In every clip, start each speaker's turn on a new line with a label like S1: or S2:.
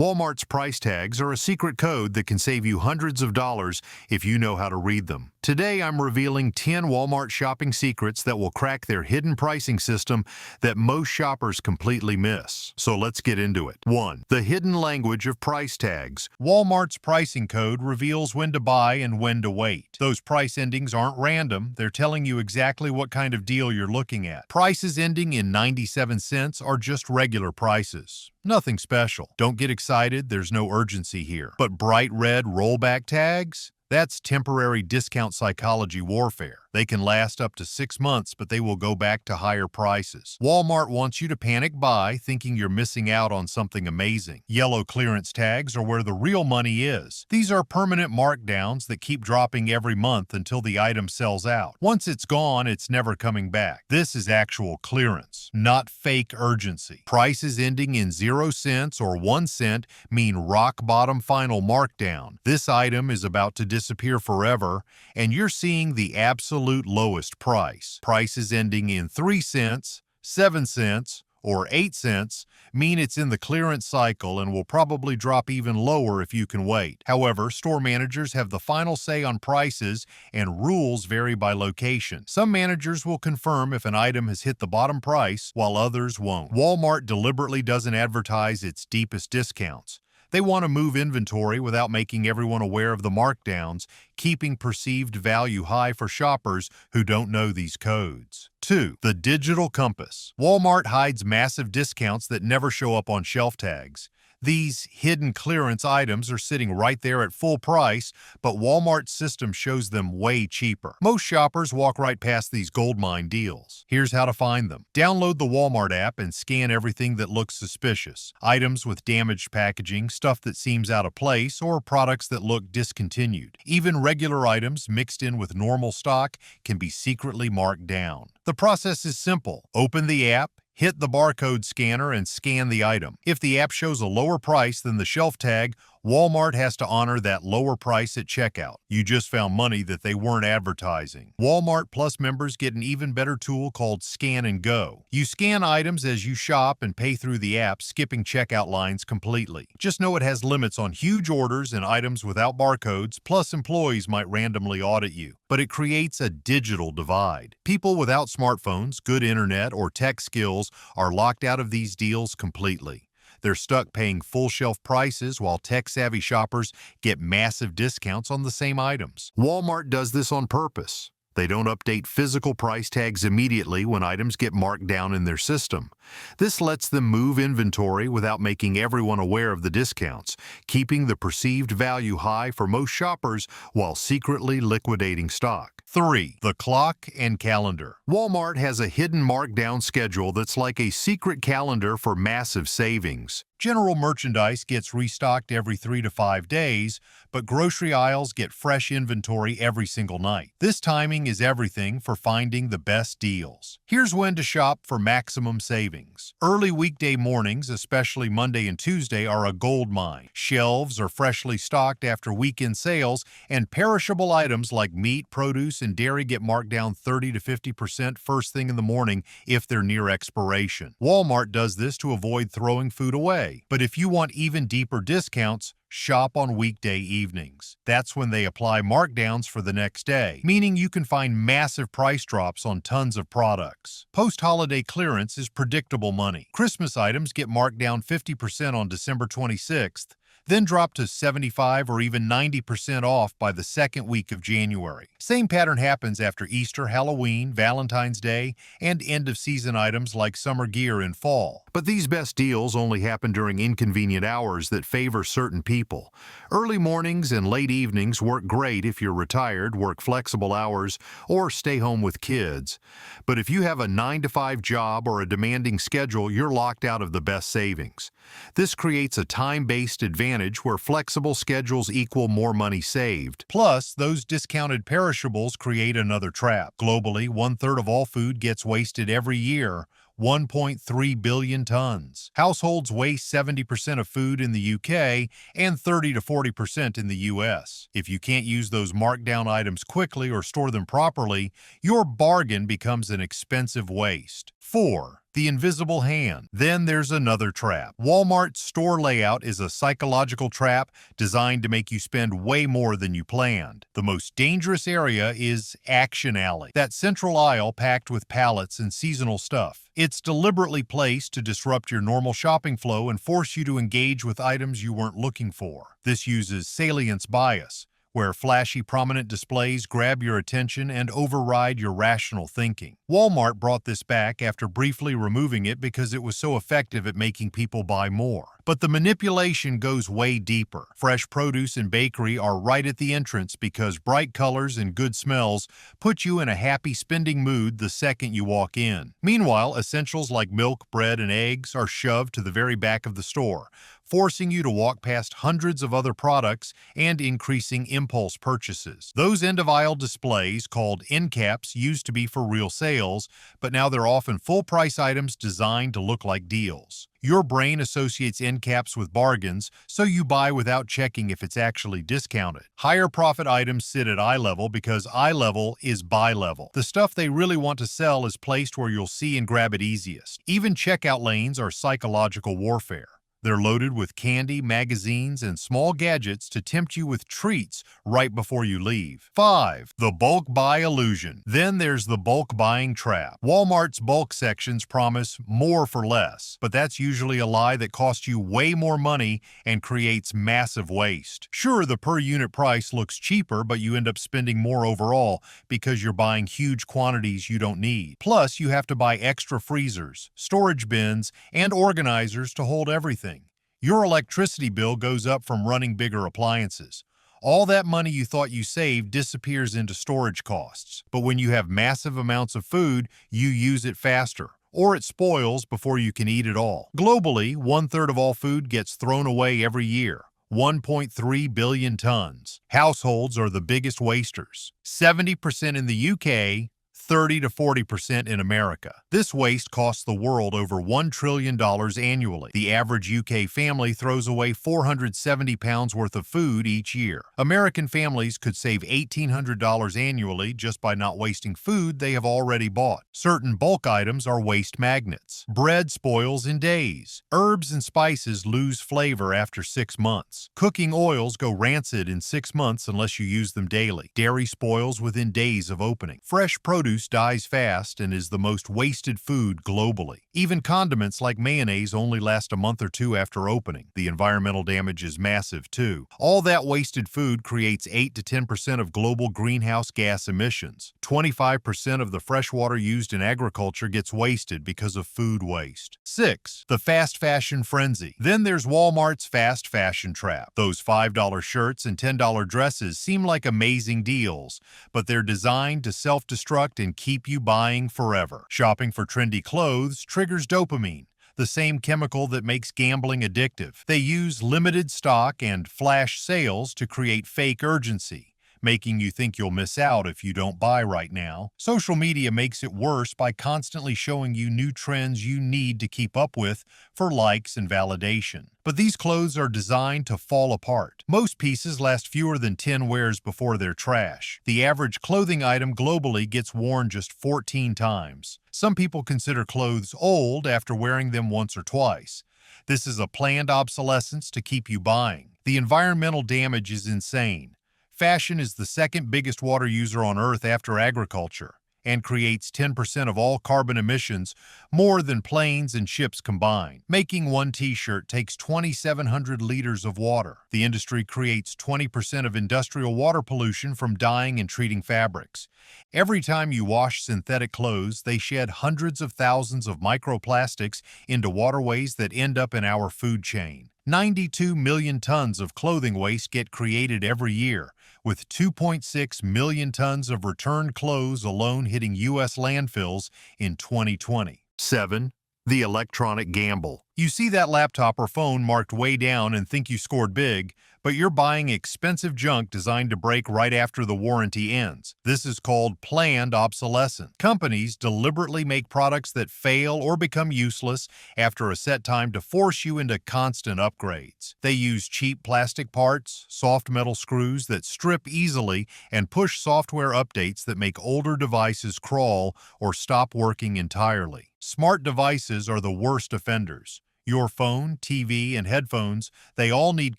S1: Walmart's price tags are a secret code that can save you hundreds of dollars if you know how to read them. Today, I'm revealing 10 Walmart shopping secrets that will crack their hidden pricing system that most shoppers completely miss. So let's get into it. 1. The hidden language of price tags. Walmart's pricing code reveals when to buy and when to wait. Those price endings aren't random. They're telling you exactly what kind of deal you're looking at. Prices ending in 97 cents are just regular prices. Nothing special. Don't get excited, there's no urgency here. But bright red rollback tags? That's temporary discount psychology warfare. They can last up to 6 months, but they will go back to higher prices. Walmart wants you to panic buy, thinking you're missing out on something amazing. Yellow clearance tags are where the real money is. These are permanent markdowns that keep dropping every month until the item sells out. Once it's gone, it's never coming back. This is actual clearance, not fake urgency. Prices ending in 0 cents or 1 cent mean rock bottom final markdown. This item is about to disappear forever, and you're seeing the absolute lowest price. Prices ending in 3 cents, 7 cents, or 8 cents mean it's in the clearance cycle and will probably drop even lower if you can wait. However, store managers have the final say on prices and rules vary by location. Some managers will confirm if an item has hit the bottom price, while others won't. Walmart deliberately doesn't advertise its deepest discounts. They want to move inventory without making everyone aware of the markdowns, keeping perceived value high for shoppers who don't know these codes. 2. The digital compass. Walmart hides massive discounts that never show up on shelf tags. These hidden clearance items are sitting right there at full price, but Walmart's system shows them way cheaper. Most shoppers walk right past these goldmine deals. Here's how to find them. Download the Walmart app and scan everything that looks suspicious. Items with damaged packaging, stuff that seems out of place, or products that look discontinued. Even regular items mixed in with normal stock can be secretly marked down. The process is simple. Open the app, hit the barcode scanner and scan the item. If the app shows a lower price than the shelf tag, Walmart has to honor that lower price at checkout. You just found money that they weren't advertising. Walmart Plus members get an even better tool called Scan and Go. You scan items as you shop and pay through the app, skipping checkout lines completely. Just know it has limits on huge orders and items without barcodes, plus employees might randomly audit you. But it creates a digital divide. People without smartphones, good internet, or tech skills are locked out of these deals completely. They're stuck paying full shelf prices while tech-savvy shoppers get massive discounts on the same items. Walmart does this on purpose. They don't update physical price tags immediately when items get marked down in their system. This lets them move inventory without making everyone aware of the discounts, keeping the perceived value high for most shoppers while secretly liquidating stock. 3. The clock and calendar. Walmart has a hidden markdown schedule that's like a secret calendar for massive savings. General merchandise gets restocked every 3 to 5 days, but grocery aisles get fresh inventory every single night. This timing is everything for finding the best deals. Here's when to shop for maximum savings. Early weekday mornings, especially Monday and Tuesday, are a gold mine. Shelves are freshly stocked after weekend sales, and perishable items like meat, produce, and dairy get marked down 30 to 50% first thing in the morning if they're near expiration. Walmart does this to avoid throwing food away. But if you want even deeper discounts, shop on weekday evenings. That's when they apply markdowns for the next day, meaning you can find massive price drops on tons of products. Post-holiday clearance is predictable money. Christmas items get marked down 50% on December 26th, then drop to 75 or even 90% off by the second week of January. Same pattern happens after Easter, Halloween, Valentine's Day, and end-of-season items like summer gear in fall. But these best deals only happen during inconvenient hours that favor certain people. Early mornings and late evenings work great if you're retired, work flexible hours, or stay home with kids. But if you have a 9-to-5 job or a demanding schedule, you're locked out of the best savings. This creates a time-based advantage where flexible schedules equal more money saved. Plus, those discounted perishables create another trap. Globally, 1/3 of all food gets wasted every year, 1.3 billion tons. Households waste 70% of food in the UK and 30 to 40% in the US. If you can't use those markdown items quickly or store them properly, your bargain becomes an expensive waste. 4. the invisible hand. Then there's another trap. Walmart's store layout is a psychological trap designed to make you spend way more than you planned. The most dangerous area is Action Alley, that central aisle packed with pallets and seasonal stuff. It's deliberately placed to disrupt your normal shopping flow and force you to engage with items you weren't looking for. This uses salience bias, where flashy prominent displays grab your attention and override your rational thinking. Walmart brought this back after briefly removing it because it was so effective at making people buy more. But the manipulation goes way deeper. Fresh produce and bakery are right at the entrance because bright colors and good smells put you in a happy spending mood the second you walk in. Meanwhile, essentials like milk, bread, and eggs are shoved to the very back of the store, forcing you to walk past hundreds of other products and increasing impulse purchases. Those end-of-aisle displays, called end caps, used to be for real sales, but now they're often full-price items designed to look like deals. Your brain associates end caps with bargains, so you buy without checking if it's actually discounted. Higher profit items sit at eye level because eye level is buy level. The stuff they really want to sell is placed where you'll see and grab it easiest. Even checkout lanes are psychological warfare. They're loaded with candy, magazines, and small gadgets to tempt you with treats right before you leave. 5. The bulk buy illusion. Then there's the bulk buying trap. Walmart's bulk sections promise more for less, but that's usually a lie that costs you way more money and creates massive waste. Sure, the per unit price looks cheaper, but you end up spending more overall because you're buying huge quantities you don't need. Plus, you have to buy extra freezers, storage bins, and organizers to hold everything. Your electricity bill goes up from running bigger appliances. All that money you thought you saved disappears into storage costs. But when you have massive amounts of food, you use it faster, or it spoils before you can eat it all. Globally, 1/3 of all food gets thrown away every year. 1.3 billion tons. Households are the biggest wasters. 70% in the UK, 30 to 40% in America. This waste costs the world over $1 trillion annually. The average UK family throws away 470 pounds worth of food each year. American families could save $1,800 annually just by not wasting food they have already bought. Certain bulk items are waste magnets. Bread spoils in days. Herbs and spices lose flavor after 6 months. Cooking oils go rancid in 6 months unless you use them daily. Dairy spoils within days of opening. Fresh produce dies fast and is the most wasted food globally. Even condiments like mayonnaise only last a month or two after opening. The environmental damage is massive too. All that wasted food creates 8 to 10% of global greenhouse gas emissions. 25% of the fresh water used in agriculture gets wasted because of food waste. 6. The fast fashion frenzy. Then there's Walmart's fast fashion trap. Those $5 shirts and $10 dresses seem like amazing deals, but they're designed to self-destruct and keep you buying forever. Shopping for trendy clothes triggers dopamine, the same chemical that makes gambling addictive. They use limited stock and flash sales to create fake urgency, making you think you'll miss out if you don't buy right now. Social media makes it worse by constantly showing you new trends you need to keep up with for likes and validation. But these clothes are designed to fall apart. Most pieces last fewer than 10 wears before they're trash. The average clothing item globally gets worn just 14 times. Some people consider clothes old after wearing them once or twice. This is a planned obsolescence to keep you buying. The environmental damage is insane. Fashion is the second biggest water user on Earth after agriculture and creates 10% of all carbon emissions, more than planes and ships combined. Making one t-shirt takes 2,700 liters of water. The industry creates 20% of industrial water pollution from dyeing and treating fabrics. Every time you wash synthetic clothes, they shed hundreds of thousands of microplastics into waterways that end up in our food chain. 92 million tons of clothing waste get created every year, with 2.6 million tons of returned clothes alone hitting U.S. landfills in 2020. 7. The electronic gamble. You see that laptop or phone marked way down and think you scored big, but you're buying expensive junk designed to break right after the warranty ends. This is called planned obsolescence. Companies deliberately make products that fail or become useless after a set time to force you into constant upgrades. They use cheap plastic parts, soft metal screws that strip easily, and push software updates that make older devices crawl or stop working entirely. Smart devices are the worst offenders. Your phone, TV, and headphones, they all need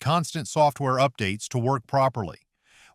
S1: constant software updates to work properly.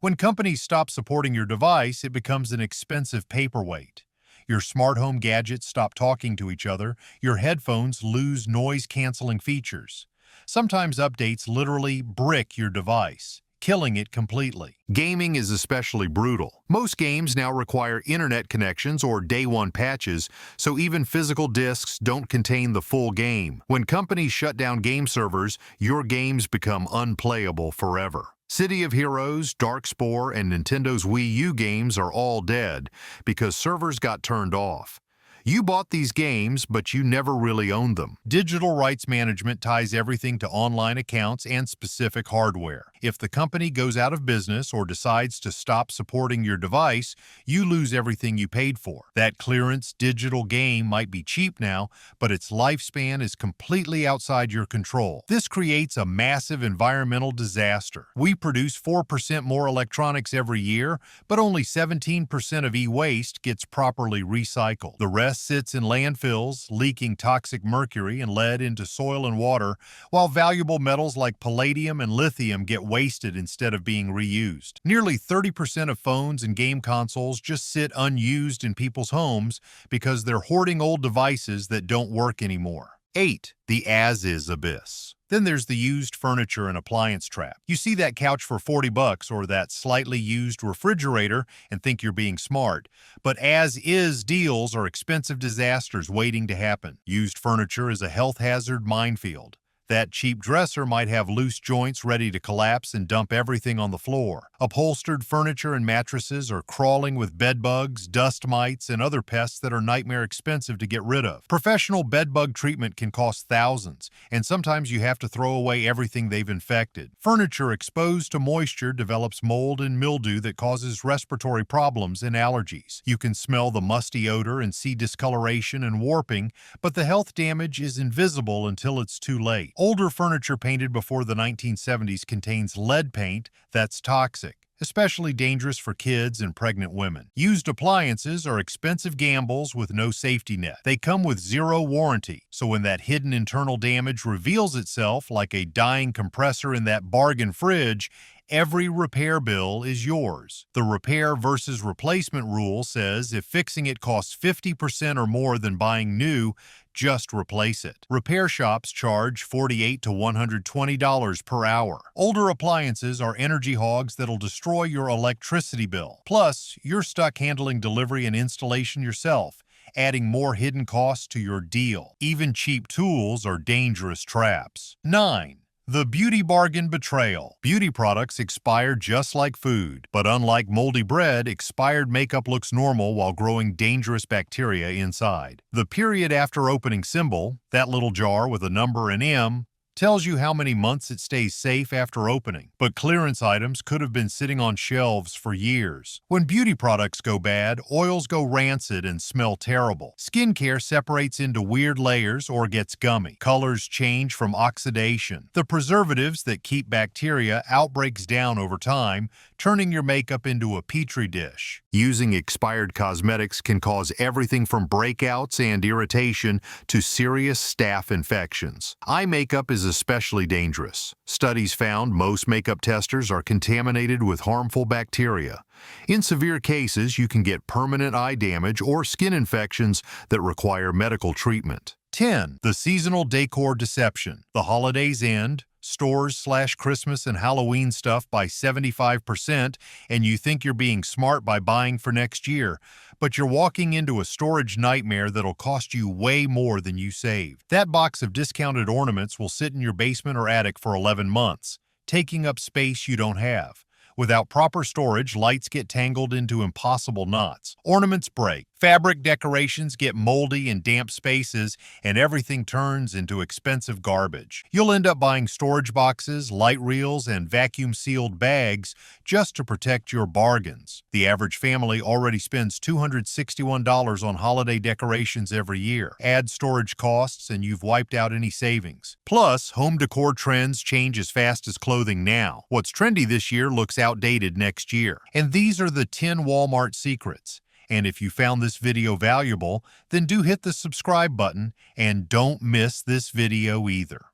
S1: When companies stop supporting your device, it becomes an expensive paperweight. Your smart home gadgets stop talking to each other, your headphones lose noise-canceling features. Sometimes updates literally brick your device, killing it completely. Gaming is especially brutal. Most games now require internet connections or day-one patches, so even physical discs don't contain the full game. When companies shut down game servers, your games become unplayable forever. City of Heroes, Darkspore, and Nintendo's Wii U games are all dead because servers got turned off. You bought these games, but you never really owned them. Digital rights management ties everything to online accounts and specific hardware. If the company goes out of business or decides to stop supporting your device, you lose everything you paid for. That clearance digital game might be cheap now, but its lifespan is completely outside your control. This creates a massive environmental disaster. We produce 4% more electronics every year, but only 17% of e-waste gets properly recycled. The rest sits in landfills, leaking toxic mercury and lead into soil and water, while valuable metals like palladium and lithium get wasted instead of being reused. Nearly 30% of phones and game consoles just sit unused in people's homes because they're hoarding old devices that don't work anymore. 8. The ASIS abyss. Then there's the used furniture and appliance trap. You see that couch for $40 or that slightly used refrigerator and think you're being smart. But as-is deals are expensive disasters waiting to happen. Used furniture is a health hazard minefield. That cheap dresser might have loose joints ready to collapse and dump everything on the floor. Upholstered furniture and mattresses are crawling with bed bugs, dust mites, and other pests that are nightmare expensive to get rid of. Professional bed bug treatment can cost thousands, and sometimes you have to throw away everything they've infected. Furniture exposed to moisture develops mold and mildew that causes respiratory problems and allergies. You can smell the musty odor and see discoloration and warping, but the health damage is invisible until it's too late. Older furniture painted before the 1970s contains lead paint that's toxic, especially dangerous for kids and pregnant women. Used appliances are expensive gambles with no safety net. They come with zero warranty, so when that hidden internal damage reveals itself like a dying compressor in that bargain fridge, every repair bill is yours. The repair versus replacement rule says if fixing it costs 50% or more than buying new, just replace it. Repair shops charge $48 to $120 per hour. Older appliances are energy hogs that'll destroy your electricity bill. Plus, you're stuck handling delivery and installation yourself, adding more hidden costs to your deal. Even cheap tools are dangerous traps. 9. The beauty bargain betrayal. Beauty products expire just like food, but unlike moldy bread, expired makeup looks normal while growing dangerous bacteria inside. The period after opening symbol, that little jar with a number and M, tells you how many months it stays safe after opening, but clearance items could have been sitting on shelves for years. When beauty products go bad, oils go rancid and smell terrible. Skincare separates into weird layers or gets gummy. Colors change from oxidation. The preservatives that keep bacteria out breaks down over time, turning your makeup into a petri dish. Using expired cosmetics can cause everything from breakouts and irritation to serious staph infections. Eye makeup is especially dangerous. Studies found most makeup testers are contaminated with harmful bacteria. In severe cases, you can get permanent eye damage or skin infections that require medical treatment. 10. The seasonal decor deception. The holidays end, stores slash Christmas and Halloween stuff by 75%, and you think you're being smart by buying for next year, but you're walking into a storage nightmare that'll cost you way more than you saved. That box of discounted ornaments will sit in your basement or attic for 11 months, taking up space you don't have. Without proper storage, lights get tangled into impossible knots. Ornaments break, Fabric decorations get moldy in damp spaces, and everything turns into expensive garbage. You'll end up buying storage boxes, light reels, and vacuum-sealed bags just to protect your bargains. The average family already spends $261 on holiday decorations every year. Add storage costs, and you've wiped out any savings. Plus, home decor trends change as fast as clothing now. What's trendy this year looks outdated next year. And these are the 10 Walmart secrets. And if you found this video valuable, then do hit the subscribe button and don't miss this video either.